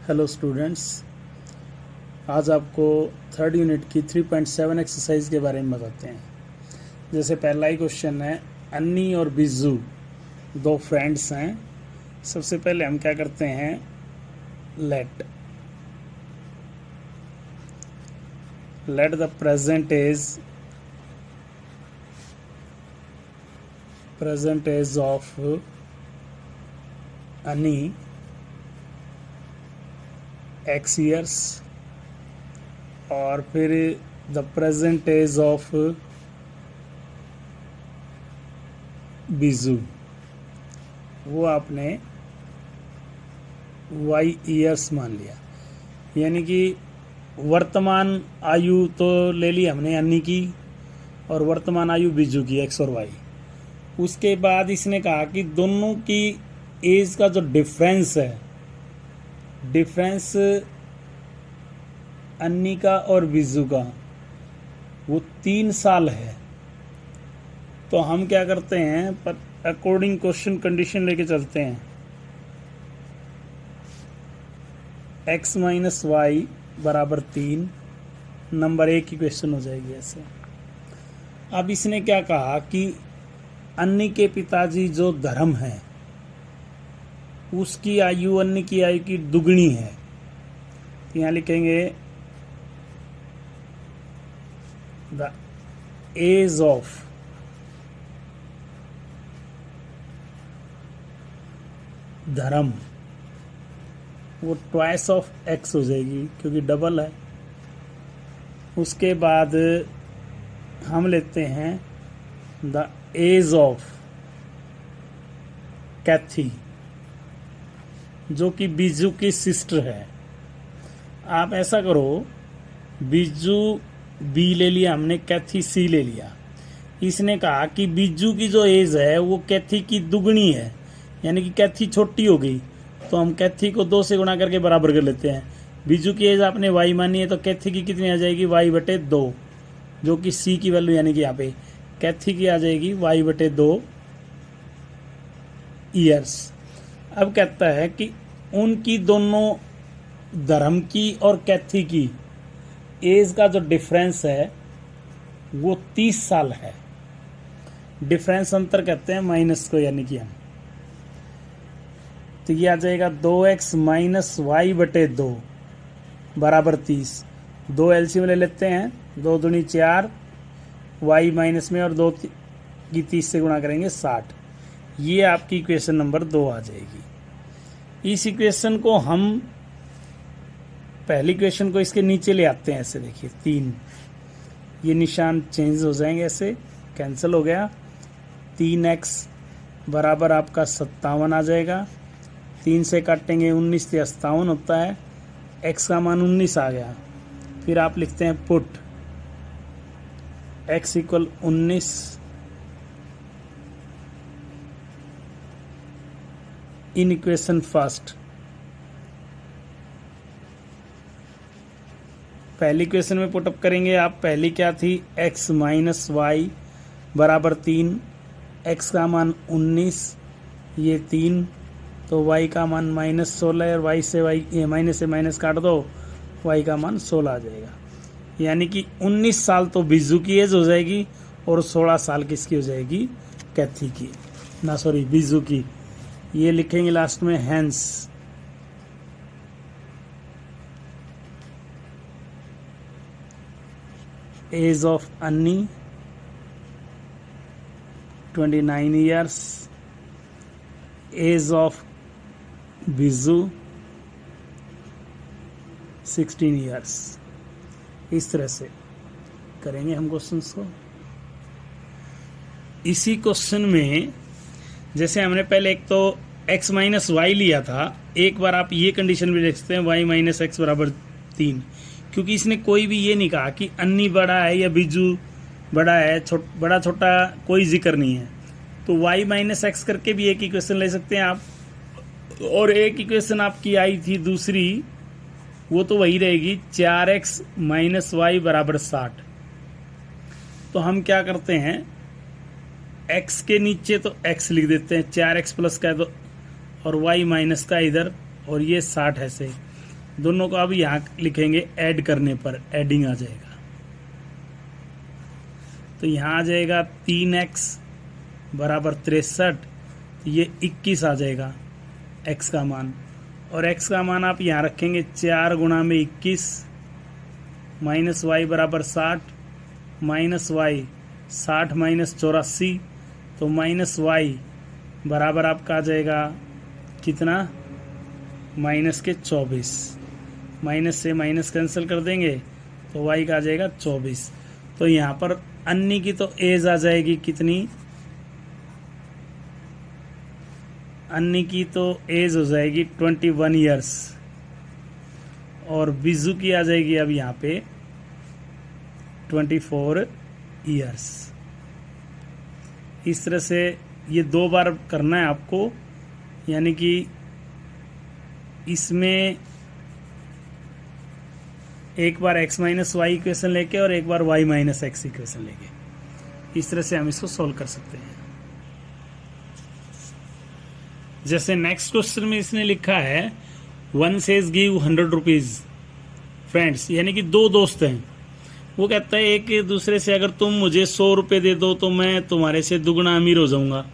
Hello students, आज आपको third unit की 3.7 एक्सरसाइज के बारे में बताते हैं। जैसे पहला ही क्वेश्चन है, अन्नी और बिज्जू दो फ्रेंड्स हैं। सबसे पहले हम क्या करते हैं, let the present age of Annie x years और फिर the present age of Biju वो आपने y years मान लिया, यानी कि वर्तमान आयु तो ले ली हमने अन्नी की और वर्तमान आयु बिजू की x और y। उसके बाद इसने कहा कि दोनों की एज का जो डिफरेंस है, डिफरेंस अन्नी का और बिजू का वो 3 साल है। तो हम क्या करते हैं, पर अकॉर्डिंग क्वेश्चन कंडीशन लेके चलते हैं। x माइनस वाई बराबर 3, नंबर 1 की क्वेश्चन हो जाएगी ऐसे। अब इसने क्या कहा कि अन्नी के पिताजी जो धर्म है उसकी आयु अन्नी की आयु की दुगनी है। तो यहाँ लिखेंगे द एज ऑफ धर्म वो ट्वाइस ऑफ एक्स हो जाएगी क्योंकि डबल है। उसके बाद हम लेते हैं द एज ऑफ कैथी जो कि बिजू की सिस्टर है। आप ऐसा करो, बिजू बी ले लिया हमने, कैथी सी ले लिया। इसने कहा कि बिजू की जो एज है वो कैथी की दुगनी है, यानी कि कैथी छोटी हो गई, तो हम कैथी को 2 से गुणा करके बराबर कर लेते हैं। बिजू की एज आपने वाई मानी है, तो कैथी की कितनी आ जाएगी, वाई बटे 2, जो कि सी की वैल्यू, यानी कि यहाँ पे कैथी की आ जाएगी वाई बटे 2 ईयर्स। अब कहता है कि उनकी दोनों धर्म की और कैथी की एज का जो डिफरेंस है वो 30 साल है। डिफरेंस अंतर कहते हैं माइनस को, यानी कि हम तो ये आ जाएगा 2x माइनस वाई बटे 2 बराबर 30। 2 एलसीएम ले लेते हैं, 2 दूनी 4, y माइनस में और 2 की 30 से गुणा करेंगे 60। ये आपकी इक्वेशन नंबर 2 आ जाएगी। इस इक्वेशन को हम पहली इक्वेशन को इसके नीचे ले आते हैं, ऐसे देखिए 3, ये निशान चेंज हो जाएंगे, ऐसे कैंसिल हो गया। 3x बराबर आपका 57 आ जाएगा। 3 से काटेंगे 19 से 57 होता है, x का मान 19 आ गया। फिर आप लिखते हैं put x equal 19 in equation first. पहली इक्वेशन में पुटअप करेंगे आप, पहली क्या थी, x माइनस वाई बराबर 3, x का मान 19, ये 3, तो y का मान माइनस 16 और y से माइनस से माइनस काट दो, y का मान 16 आ जाएगा। यानी कि 19 साल तो बिजू की एज हो जाएगी और 16 साल किसकी हो जाएगी, कैथी की, ना सॉरी बिजू की। ये लिखेंगे लास्ट में hence as of Annie 29 years, age of Biju 16 years. इस तरह से करेंगे हम क्वेश्चंस को। इसी क्वेश्चन में जैसे हमने पहले एक तो x माइनस वाई लिया था, एक बार आप ये कंडीशन भी लिख सकते हैं y माइनस एक्स बराबर 3, क्योंकि इसने कोई भी ये नहीं कहा कि अन्नी बड़ा है या बिजू बड़ा है, बड़ा छोटा कोई जिक्र नहीं है। तो y माइनस एक्स करके भी एक इक्वेशन ले सकते हैं आप, और एक इक्वेशन आपकी आई थी दूसरी, वो तो वही रहेगी 4x माइनस वाई बराबर 60। तो हम क्या करते हैं, x के नीचे तो x लिख देते हैं, 4x प्लस का है तो, और y माइनस का इधर, और ये 60 है से। दोनों को अब यहाँ लिखेंगे ऐड करने पर, एडिंग आ जाएगा। तो यहाँ आ जाएगा 3x बराबर 63, तो ये 21 आ जाएगा x का मान। और x का मान आप यहाँ रखेंगे 4 गुणा में 21 माइनस वाई बराबर 60, माइनस वाई 60 माइनस 84, तो माइनस वाई बराबर आपका आ जाएगा कितना, माइनस के 24। माइनस से माइनस कैंसिल कर देंगे तो वाई का आ जाएगा 24। तो यहाँ पर अन्नी की तो एज आ जाएगी कितनी, अन्नी की तो एज हो जाएगी 21 ईयर्स, और बिजू की आ जाएगी अब यहाँ पे 24 ईयर्स। इस तरह से ये 2 बार करना है आपको, यानी कि इसमें एक बार x माइनस वाई इक्वेशन लेके और एक बार y माइनस एक्स इक्वेशन लेके, इस तरह से हम इसको सॉल्व कर सकते हैं। जैसे नेक्स्ट क्वेश्चन में इसने लिखा है 1 says गिव 100 रुपीज फ्रेंड्स, यानी कि 2 दोस्त हैं। वो कहता है एक दूसरे से अगर तुम मुझे 100 रुपये दे दो तो मैं तुम्हारे से दुगना अमीर हो जाऊंगा।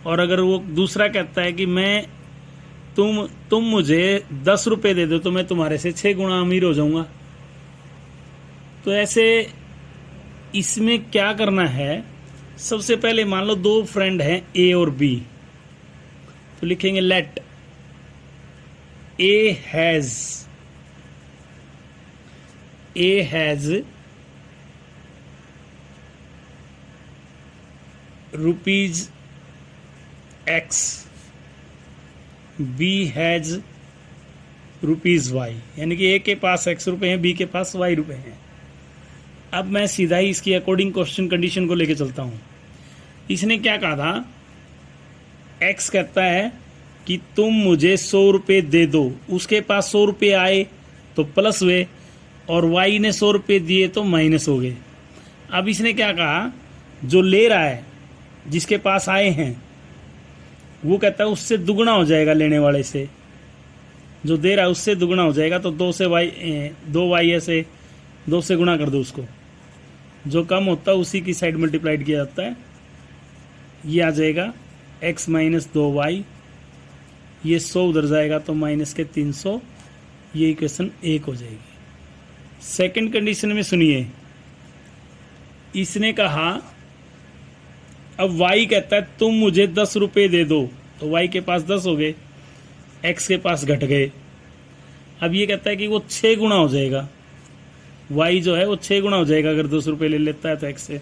और अगर वो दूसरा कहता है कि मैं तुम मुझे 10 रुपये दे दो तो मैं तुम्हारे से 6 गुना अमीर हो जाऊंगा। तो ऐसे इसमें क्या करना है, सबसे पहले मान लो 2 फ्रेंड हैं ए और बी, तो लिखेंगे let A has rupees x, B has rupees y, यानी कि ए के पास x रुपए हैं, बी के पास y रुपए हैं। अब मैं सीधा ही इसकी अकॉर्डिंग क्वेश्चन कंडीशन को लेके चलता हूं। इसने क्या कहा था, x कहता है कि तुम मुझे 100 रुपये दे दो, उसके पास 100 रुपये आए तो प्लस हुए, और y ने 100 रुपये दिए तो माइनस हो गए। अब इसने क्या कहा, जो ले रहा है जिसके पास आए हैं वो कहता है उससे दुगना हो जाएगा, लेने वाले से, जो दे रहा है उससे दुगना हो जाएगा। तो 2 वाई ऐसे 2 से गुणा कर दो उसको, जो कम होता है उसी की साइड मल्टीप्लाइड किया जाता है। ये आ जाएगा x माइनस 2y, ये 100 उधर जाएगा तो माइनस के 300, ये इक्वेशन 1 हो जाएगी। सेकंड कंडीशन में सुनिए, इसने कहा अब y कहता है तुम मुझे 10 रुपये दे दो, तो y के पास 10 हो गए, x के पास घट गए। अब ये कहता है कि वो 6 गुना हो जाएगा, y जो है वो 6 गुना हो जाएगा अगर 200 रुपये ले लेता है तो x से।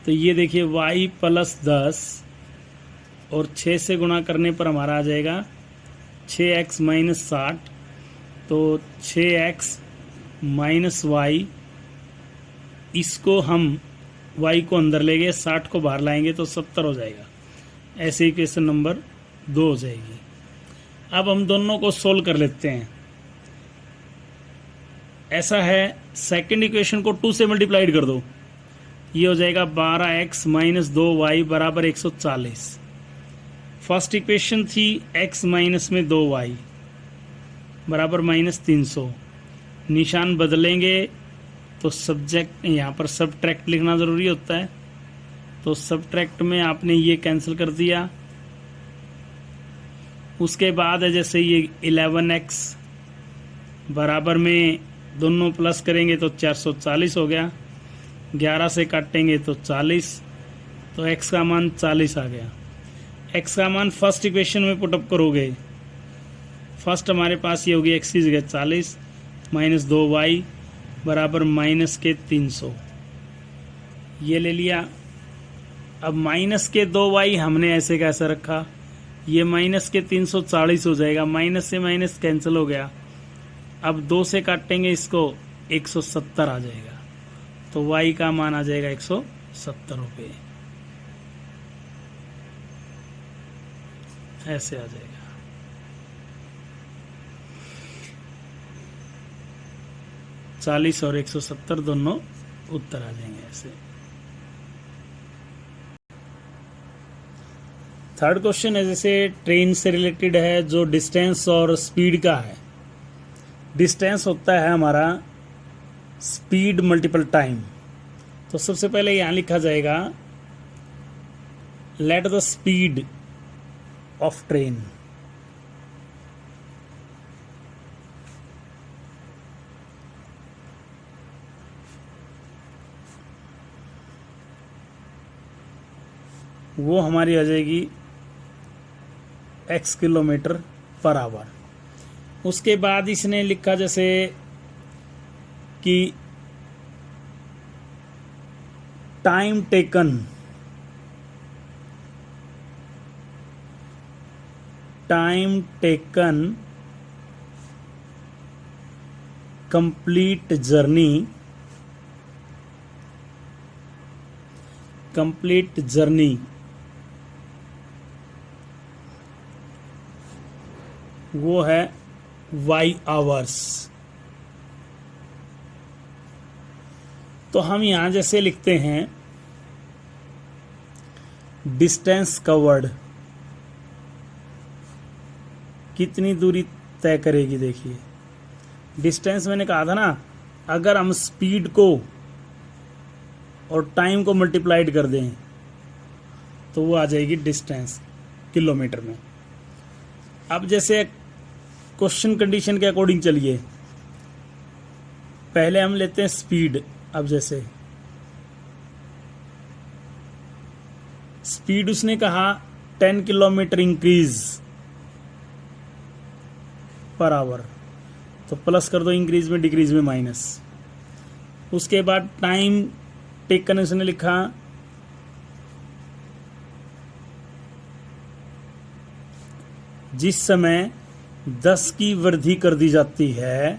तो ये देखिए y प्लस 10 और 6 से गुणा करने पर हमारा आ जाएगा 6x माइनस 60, तो 6x माइनस वाई, इसको हम y को अंदर ले गए, 60 को बाहर लाएंगे तो 70 हो जाएगा। ऐसे इक्वेशन नंबर 2 हो जाएगी। अब हम दोनों को सोल्व कर लेते हैं। ऐसा है, सेकंड इक्वेशन को 2 से मल्टीप्लाइड कर दो, ये हो जाएगा 12x माइनस 2y बराबर 140। फर्स्ट इक्वेशन थी x माइनस में 2y बराबर माइनस 300। निशान बदलेंगे तो सब्जेक्ट यहाँ पर सबट्रैक्ट लिखना ज़रूरी होता है, तो सबट्रैक्ट में आपने ये कैंसिल कर दिया। उसके बाद है जैसे ये 11x बराबर में दोनों प्लस करेंगे तो 440 हो गया, 11 से काटेंगे तो 40, तो x का मान 40 आ गया। x का मान फर्स्ट इक्वेशन में पुटअप करोगे, फर्स्ट हमारे पास ये होगी x की जगह 40 माइनस 2y बराबर माइनस के 300, ये ले लिया। अब माइनस के 2y हमने ऐसे कैसे रखा, ये माइनस के 340 हो जाएगा, माइनस से माइनस कैंसिल हो गया। अब 2 से काटेंगे इसको 170 आ जाएगा, तो y का मान आ जाएगा 170 रुपये, ऐसे आ जाएगा। चालीस और 170 दोनों उत्तर आ जाएंगे ऐसे। थर्ड क्वेश्चन है जैसे ट्रेन से रिलेटेड है, जो डिस्टेंस और स्पीड का है। डिस्टेंस होता है हमारा स्पीड मल्टीपल टाइम। तो सबसे पहले यहाँ लिखा जाएगा let the speed of train, वो हमारी आ जाएगी x किलोमीटर पर आवर। उसके बाद इसने लिखा जैसे कि टाइम टेकन कंप्लीट जर्नी वो है y आवर्स। तो हम यहां जैसे लिखते हैं डिस्टेंस कवर्ड, कितनी दूरी तय करेगी। देखिए डिस्टेंस मैंने कहा था ना, अगर हम स्पीड को और टाइम को मल्टीप्लाइड कर दें तो वो आ जाएगी डिस्टेंस किलोमीटर में। अब जैसे क्वेश्चन कंडीशन के अकॉर्डिंग चलिए, पहले हम लेते हैं स्पीड। अब जैसे स्पीड उसने कहा 10 किलोमीटर इंक्रीज पर आवर, तो प्लस कर दो इंक्रीज में, डिक्रीज में माइनस। उसके बाद टाइम टेकन उसने लिखा जिस समय 10 की वृद्धि कर दी जाती है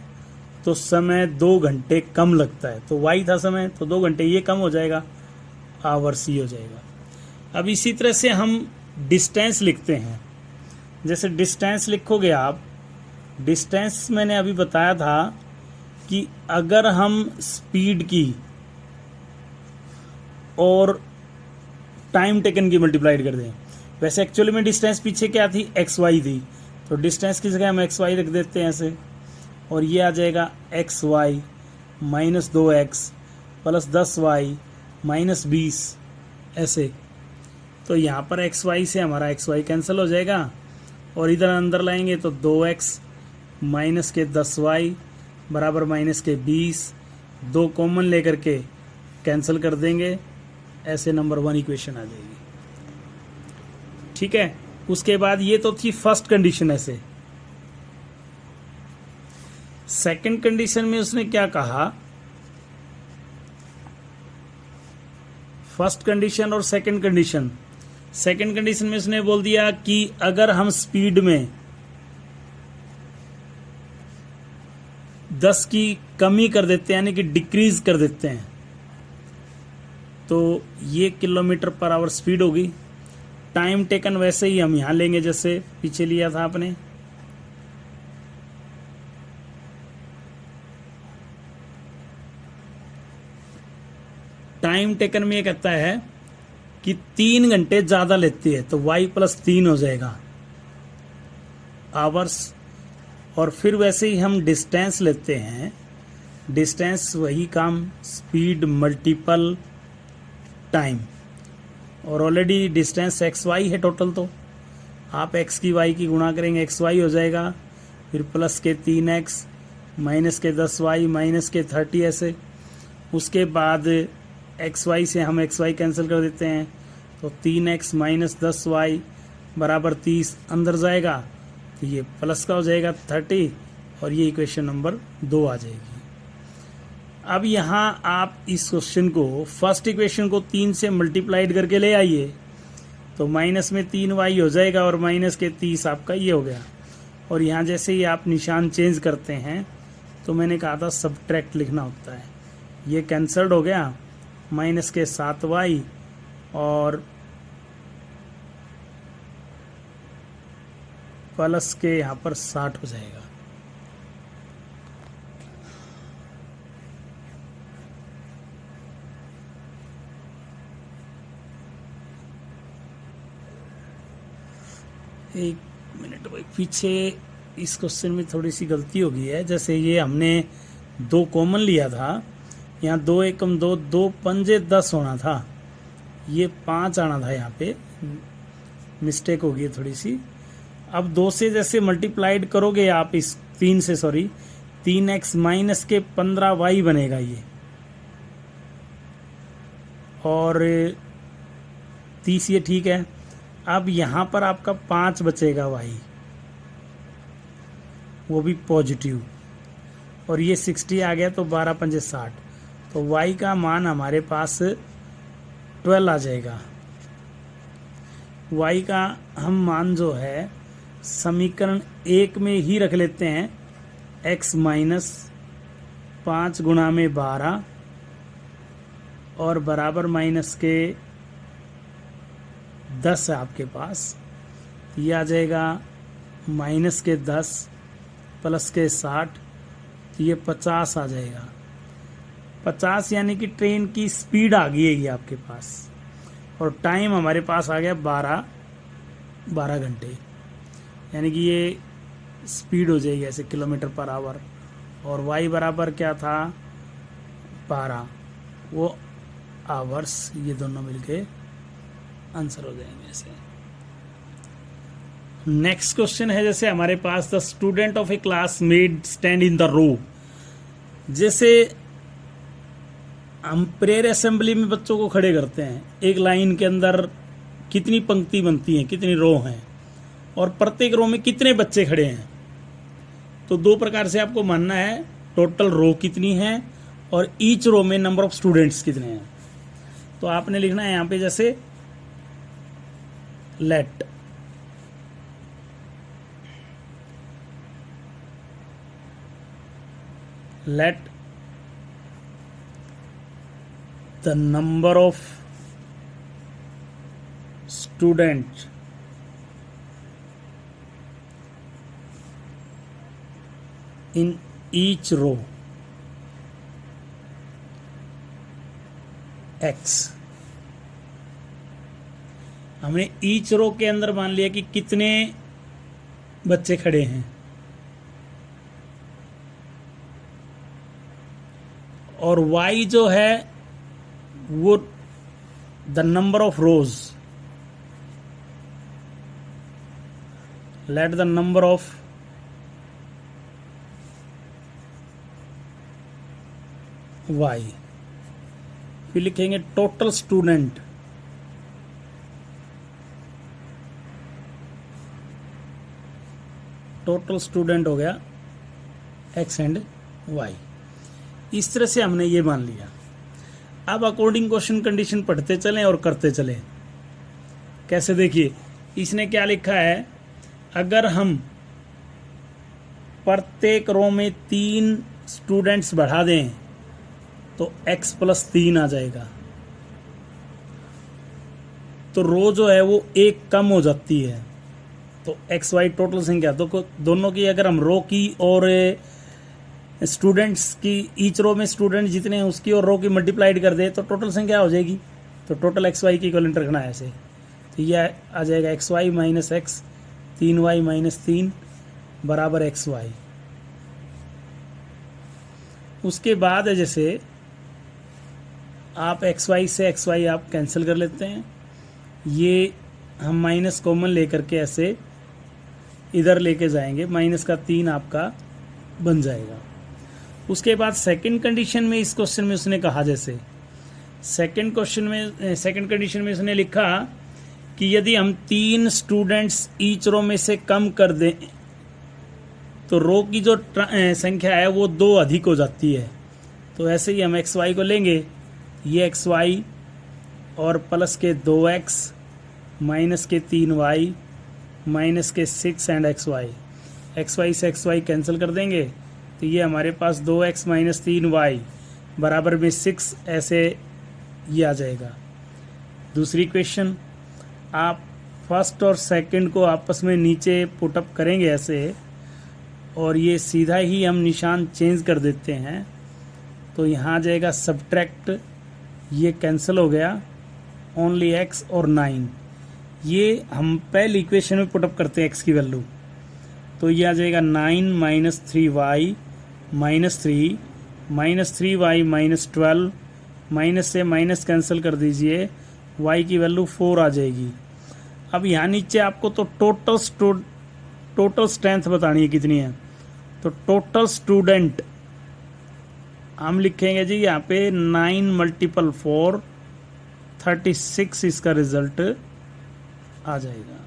तो समय 2 घंटे कम लगता है। तो वाई था समय, तो 2 घंटे ये कम हो जाएगा, आवर्स ही हो जाएगा। अब इसी तरह से हम डिस्टेंस लिखते हैं। जैसे डिस्टेंस लिखोगे आप, डिस्टेंस मैंने अभी बताया था कि अगर हम स्पीड की और टाइम टेकन की मल्टीप्लाइड कर दें, वैसे एक्चुअली में डिस्टेंस पीछे क्या थी, एक्स वाई थी, तो डिस्टेंस की जगह हम एक्स वाई रख देते हैं ऐसे, और ये आ जाएगा x y minus 2x plus 10y minus 20 ऐसे। तो यहाँ पर एक्स वाई से हमारा एक्स वाई कैंसिल हो जाएगा, और इधर अंदर लाएंगे तो 2x माइनस के 10y बराबर माइनस के 20, 2 कॉमन लेकर के कैंसिल कर देंगे, ऐसे नंबर 1 इक्वेशन आ जाएगी। ठीक है। उसके बाद ये तो थी फर्स्ट कंडीशन ऐसे। सेकंड कंडीशन में उसने क्या कहा, फर्स्ट कंडीशन और सेकंड कंडीशन। सेकंड कंडीशन में उसने बोल दिया कि अगर हम स्पीड में 10 की कमी कर देते हैं, यानी कि डिक्रीज कर देते हैं, तो ये किलोमीटर पर आवर स्पीड होगी। टाइम टेकन वैसे ही हम यहां लेंगे जैसे पीछे लिया था आपने। टाइम टेकन में ये कहता है कि 3 घंटे ज्यादा लेती है, तो y प्लस 3 हो जाएगा आवर्स। और फिर वैसे ही हम डिस्टेंस लेते हैं, डिस्टेंस वही काम, स्पीड मल्टीपल टाइम, और ऑलरेडी डिस्टेंस एक्स वाई है टोटल, तो आप एक्स की वाई की गुणा करेंगे, एक्स वाई हो जाएगा, फिर प्लस के 3x माइनस के 10y माइनस के 30 ऐसे। उसके बाद एक्स वाई से हम एक्स वाई कैंसिल कर देते हैं, तो 3x माइनस 10y बराबर 30 अंदर जाएगा, तो ये प्लस का हो जाएगा 30, और ये इक्वेशन नंबर 2 आ जाएगी। अब यहाँ आप इस क्वेश्चन को, फर्स्ट इक्वेशन को 3 से मल्टीप्लाइड करके ले आइए, तो माइनस में 3y हो जाएगा, और माइनस के 30 आपका ये हो गया। और यहाँ जैसे ही आप निशान चेंज करते हैं, तो मैंने कहा था सब्ट्रैक्ट लिखना होता है, ये कैंसल्ड हो गया, माइनस के 7y और प्लस के यहाँ पर 60 हो जाएगा। एक मिनट भाई, पीछे इस क्वेश्चन में थोड़ी सी गलती हो गई है। जैसे ये हमने 2 कॉमन लिया था, यहाँ 2 एकम 2, 2 पंजे 10 होना था, ये 5 आना था, यहाँ पे मिस्टेक हो गई है थोड़ी सी। अब 2 से जैसे मल्टीप्लाइड करोगे आप, इस 3 से, सॉरी 3x माइनस के 15y बनेगा ये, और 30 ये ठीक है। अब यहाँ पर आपका 5 बचेगा y, वो भी पॉजिटिव, और ये 60 आ गया, तो 12 पंजे 60, तो y का मान हमारे पास 12 आ जाएगा। y का हम मान जो है समीकरण 1 में ही रख लेते हैं, x माइनस 5 गुणा में 12 और बराबर माइनस के 10 है आपके पास, ये आ जाएगा माइनस के 10 प्लस के 60, तो ये 50 आ जाएगा। 50 यानी कि ट्रेन की स्पीड आ गई है ये आपके पास, और टाइम हमारे पास आ गया 12 घंटे, यानी कि ये स्पीड हो जाएगी ऐसे किलोमीटर पर आवर। और y बराबर क्या था 12, वो आवर्स, ये दोनों मिलके आंसर हो जाएंगे ऐसे। नेक्स्ट क्वेश्चन है, जैसे हमारे पास the student of a class made stand in the row. जैसे हम प्रेयर असेंबली में बच्चों को खड़े करते हैं, एक लाइन के अंदर कितनी पंक्ति बनती है, कितनी रो हैं, और प्रत्येक रो में कितने बच्चे खड़े हैं। तो 2 प्रकार से आपको मानना है, टोटल रो कितनी है और ईच रो में नंबर ऑफ स्टूडेंट्स कितने हैं। तो आपने लिखना है यहाँ पे जैसे let the number of student in each row x। हमने ईच रो के अंदर मान लिया कि कितने बच्चे खड़े हैं, और y जो है वो the number of rose, late the number of y, फिर लिखेंगे टोटल स्टूडेंट हो गया x एंड y। इस तरह से हमने ये मान लिया। अब अकॉर्डिंग क्वेश्चन कंडीशन पढ़ते चलें और करते चलें। कैसे, देखिए इसने क्या लिखा है, अगर हम प्रत्येक रो में 3 स्टूडेंट्स बढ़ा दें तो x प्लस 3 आ जाएगा, तो रो जो है वो 1 कम हो जाती है, तो एक्स वाई टोटल संख्या दोनों की अगर हम रो की और स्टूडेंट्स की, ईच रो में स्टूडेंट जितने हैं उसकी और रो की मल्टीप्लाइड कर दे तो टोटल संख्या हो जाएगी। तो टोटल एक्स वाई की इक्विवेलेंट रखना है ऐसे, तो यह आ जाएगा x y minus x, 3y minus 3 बराबर एक्स वाई। उसके बाद है जैसे आप एक्स वाई से एक्स वाई आप कैंसिल कर लेते हैं, ये हम माइनस कॉमन लेकर के ऐसे इधर लेके जाएंगे, माइनस का 3 आपका बन जाएगा। उसके बाद सेकंड कंडीशन में इस क्वेश्चन में उसने कहा, जैसे सेकंड कंडीशन में उसने लिखा कि यदि हम 3 स्टूडेंट्स ईच रो में से कम कर दें तो रो की जो संख्या है वो 2 अधिक हो जाती है। तो ऐसे ही हम एक्स वाई को लेंगे, ये एक्स वाई और प्लस के 2x माइनस के 3y माइनस के 6 एंड एक्स वाई से एक्स वाई कैंसिल कर देंगे, तो ये हमारे पास 2x माइनस 3y बराबर में 6, ऐसे ये आ जाएगा। दूसरी क्वेश्चन, आप फर्स्ट और सेकंड को आपस में नीचे पुटअप करेंगे ऐसे, और ये सीधा ही हम निशान चेंज कर देते हैं, तो यहाँ आ जाएगा सब्ट्रैक्ट, ये कैंसिल हो गया, ओनली x और 9, ये हम पहले इक्वेशन में पुटअप करते हैं एक्स की वैल्यू, तो ये आ जाएगा 9 minus 3y minus 3 minus 12, minus से माइनस कैंसिल कर दीजिए, y की वैल्यू 4 आ जाएगी। अब यहाँ नीचे आपको तो टोटल स्ट्रेंथ बतानी है कितनी है, तो टोटल स्टूडेंट हम लिखेंगे जी यहाँ पे 9 मल्टीपल 4 36 इसका रिजल्ट आ जाएगा।